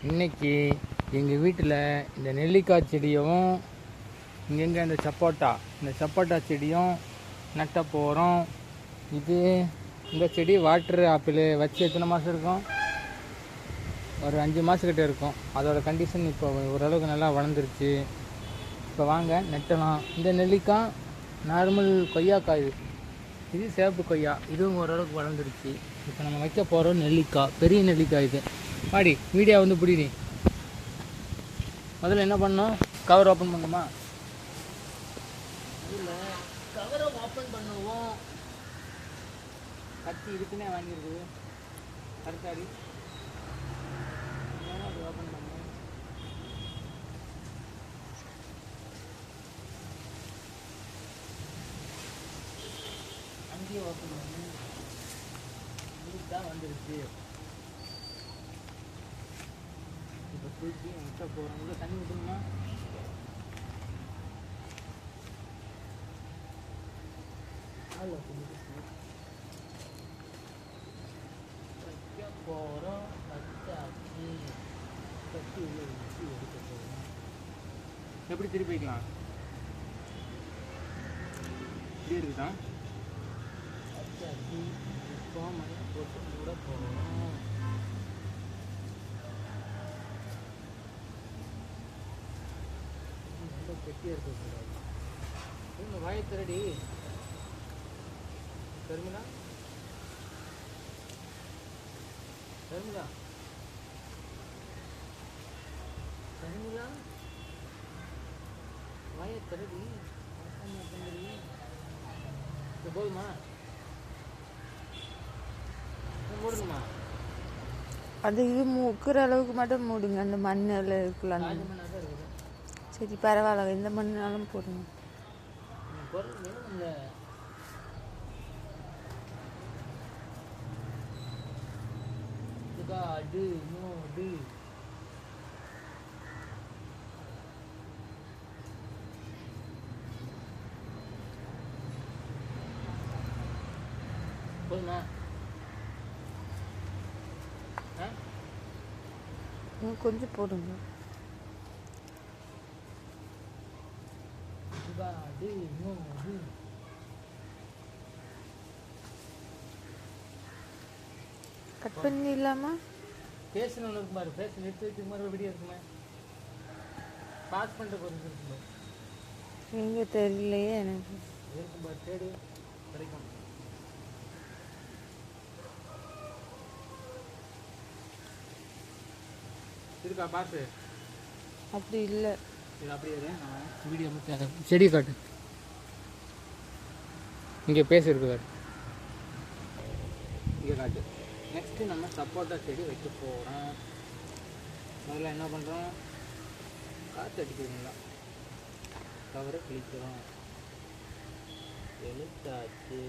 இன்றைக்கி எங்கள் வீட்டில் இந்த நெல்லிக்காய் செடியும் இங்கெங்கே இந்த சப்போட்டா செடியும் நட்ட போகிறோம். இது இந்த செடி வாட்டர் ஆப்பிள் வச்சு எத்தனை மாதம் இருக்கும்? ஒரு 5 மாதக்கிட்ட இருக்கும். அதோட கண்டிஷன் இப்போ ஓரளவுக்கு நல்லா வளர்ந்துருச்சு. இப்போ வாங்க நெட்டலாம். இந்த நெல்லிக்காய் நார்மல் கொய்யாக்காய், இது சேப்பு கொய்யா, இதுவும் ஓரளவுக்கு வளர்ந்துருச்சு. இப்போ நம்ம வைக்க போகிறோம் நெல்லிக்காய், பெரிய நெல்லிக்காய். இது பாடி வீடியோ வந்து பிடிடி. முதல்ல என்ன பண்ணோம்? கவர் ஓப்பன் பண்ணுமா? அதில் கவரை ஓப்பன் பண்ணுவோம். கத்தி இதுக்குன்னே வாங்கியிருக்குது. கரெக்டாடி அது ஓப்பன் பண்ணுவோம். அங்கேயே ஓப்பன் பண்ணு. இதுதான் வந்துருச்சு. இப்போ தூக்கி முட்டை போகிறவங்க தண்ணி ஊற்றணுமா? வைக்க போகிறோம். வச்சாச்சு. கட்டி உள்ள வச்சு எடுக்க போகிறோம். எப்படி திருப்பி வைக்கலாம்? இப்படி இருக்குதான். வச்சாச்சு. இப்போ மணி போட்டு கூட போகிறோம். கெட்டியாக இருக்கக்கூடாது. இந்த வாயை திரடி தருமிலா வாயை திரடி போதுமா? மூடணுமா? அது இது முக்கிற அளவுக்கு மட்டும் மூடுங்க. அந்த மண்ணில் இருக்கலாம். சரி பரவாயில்ல, எந்த மண்ணாலும் போடுங்க. கொஞ்சம் போடுங்க. கட் பண்ணி இல்லாம பேசணும் இருக்கு பாரு. பேச நிறுத்தி வைக்கிற மாதிரி வீடியோ இருக்குமே. பாஸ் பண்ணிட்டு போகிறது இருக்குமே. எங்கே தெரியலையே எனக்கு. இருக்கும் பாரு, தேடு கிடைக்கும். இருக்கா பாஸ்? அப்படி இல்லை. இது அப்படியே வீடியோ மட்டும் செடி காட்டு. இங்கே பேசிருக்கு பாரு, இங்கே காட்டு. நெக்ஸ்ட்டு நம்ம சப்போட்டா செடி வைக்க போகிறோம். முதல்ல என்ன பண்ணுறோம்? காற்று அடிக்கிறீங்களா? கவரை கிழிக்கிறோம். எழுத்தாச்சு.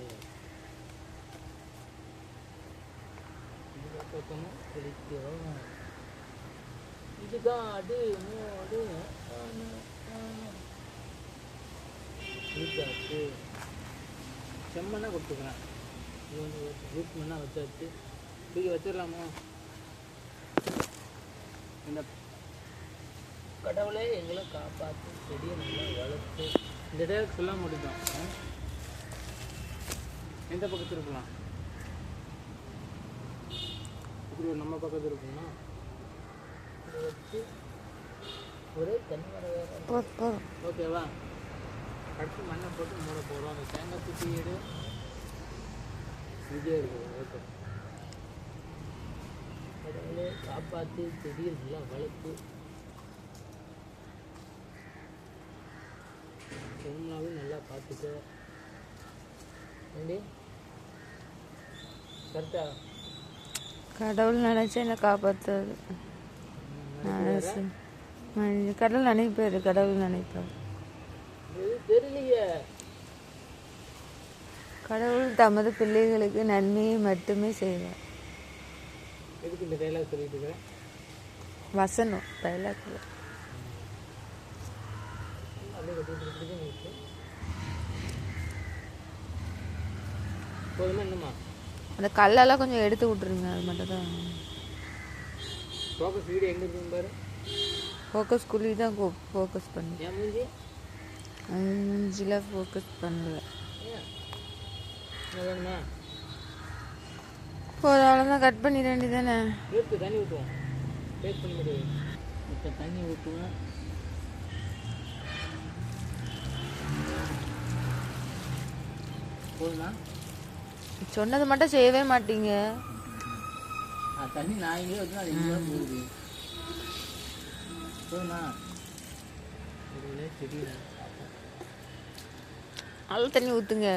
இந்த பக்கமும் கிழிக்கிறோம். இதுதான் அது மூடு. எழுத்தாச்சு. செம்மண்ணா கொடுத்துக்கிறேன். இது வந்து ரூட் மண்ணாக வச்சாச்சு. தூக்கி வச்சிடலாமா? இந்த கடவுளே எங்களை காப்பாற்று, செடியை நல்லா வளர்த்து. இந்த டேரக்ட் சொல்ல முடியும். எந்த பக்கத்தில் இருக்கலாம்? இப்படி ஒரு நம்ம பக்கத்தில் இருக்குமா? இதை வச்சு ஒரே தண்ணி வர வேறு. ஓகேவா? அடுத்து மண்ணை போட்டு மூட போகிறோம். அந்த தேங்காய் தூக்கி எடு. இதே இருக்குது. ஓகே. கடவுளே காப்பாற்றி, செடியை நல்லா வளர்த்து. செம்னாவும் நல்லா பார்த்துக்க. ஏண்டி கரெக்டா? கடவுள் நினைச்சா என்ன காப்பாற்றாது. கடவுள் நினைப்பாரு. கடவுள் நினைப்பார். தெரியலையே. கடவுள் தமது பிள்ளைகளுக்கு நன்மையை மட்டுமே செய்வார். எதுக்கு இந்த டைலாக் சொல்லிட்டு இருக்கிறேன்? வசனம் டைலாக். போதுமா? என்னம்மா? அந்த கல்லெல்லாம் கொஞ்சம் எடுத்து விட்டுருங்க. அது மட்டும் தான். ஃபோக்கஸ் வீடியோ எங்கே இருக்குன்னு பாரு. ஃபோக்கஸ் குழி தான் ஃபோக்கஸ் பண்ணு. ஏன் மூஞ்சி மூஞ்சில ஃபோக்கஸ் பண்ணல. என்ன வேணுமா? ஒரு அவ்வளோதான் கட் பண்ணிட வேண்டியதானே. எடுத்து தண்ணி ஊற்றுவோம். டேஸ்ட் பண்ண முடியாது. இப்போ தண்ணி ஊற்றுவோம். போதுமா? சொன்னது மட்டும் செய்யவே மாட்டீங்க. தண்ணி நான் இங்கே வச்சுனா அது எங்கேயா போகுது. போதுமா? செடி நல்லா தண்ணி ஊற்றுங்க.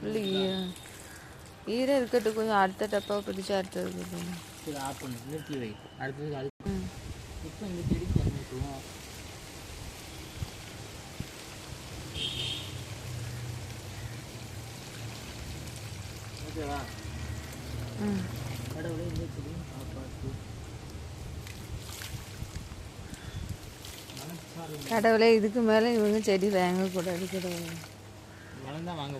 இல்லை ஈரம் இருக்கட்டும், கொஞ்சம் அடுத்த டப்பாவை பிடிச்சி அடுத்தது கொடுங்க. சரி ஆஃப் பண்ணு, நிறுத்தி வை. அடுத்தது அது இப்போ இந்த செடிக்கு தண்ணி ஊற்றுவோம். ஓகேவா? கடவுளே இந்த செடி காப்பாற்று. கடவுளே இதுக்கு மேலே இவங்க செடி வாங்கக்கூடாது. கடவுளே வளர்ந்தா வாங்க